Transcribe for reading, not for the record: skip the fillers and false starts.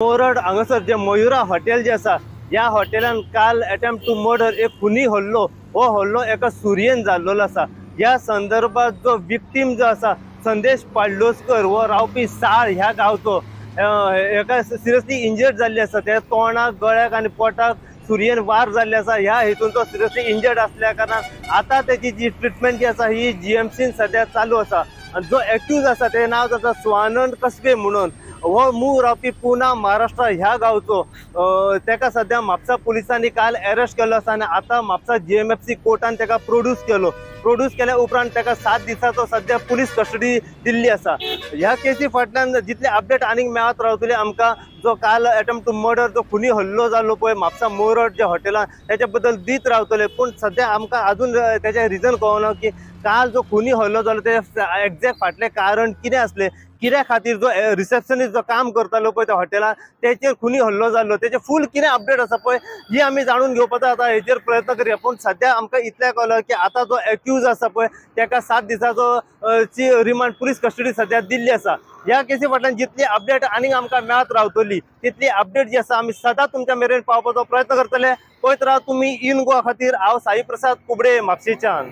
मोरड हांगासर जे मयुरा हॉटेल जे आसा ह्या हॉटेलान काल अटेम्प्ट टू मर्डर एक खुनी हल्लो हो हल्लो एका सुरयेन जाल्लो आसा। ह्या संदर्भात जो विक्टीम जो आसा संदेश पाडलोसकर वो रावपी साळ ह्या गांवचो एका सिरियसली इंजर्ड जाल्ले आसा। त्या तोंडाक गळ्याक आनी पोटाक सुरयेन वार जाल्ले आसा। ह्या हेतून तो सिरियसली इंजर्ड असल्या कारणान आता त्याची जी ट्रीटमेंट जी आसा ही जीएमसीन सध्या चालू आसा। जो एक्यूज आसा ते नाव जाता स्वानंद कसबे म्हणून हो मूळ रावपी पुना महाराष्ट्र ह्या गांवचो। तेका सध्या म्हापसा पुलिसांनी काल अरेस्ट केलो आसा आनी आता म्हापसा जीएमएफसी कोर्टान तेका प्रोड्यूस केल्या उपरांत तेका 7 दिसाचो सध्या पुलीस कस्टडी दिल्ली आसा। ह्या केसी फाटल्यान जितले अपडेट आनीक मेळत रावतले आमकां जो काल अटेम्प्ट टू मर्डर जो खुनी हल्लो जाल्लो पळय म्हापसा मोरड जे हॉटेलान त्याच्या बद्दल दीत रावतले। पूण सध्या आमकां अजून त्याचे रिजन कळना की काल जो खुनी हल्लो जालो ते एक्झॅक्ट फाटले कारण कितें असले, कित्या खातीर जो रिसेप्शनिस्ट जो काम करतालो पळय त्या हॉटेलान तेचेर खुनी हल्लो जाल्लो तेचे फूल कितें अपडेट आसा पळय ही आमी जाणून घेवपाचो आता हेचेर प्रयत्न करया। पूण सध्या आमकां इतलें कळ्ळें की आता जो एक्यूज आसा पळय तेका 7 दिसाचो ची रिमांड पुलीस कस्टडी सध्या दिल्ली आसा। ह्या केसी फाटल्यान जितली अपडेट आनीक आमकां मेळत रावतली तितली अपडेट जी आसा आमी सदांच तुमच्या मेरेन पावपाचो प्रयत्न करतले। पळयत राव तुमी इन गोवा खातीर हांव साई प्रसाद कुबडे म्हापशेच्यान।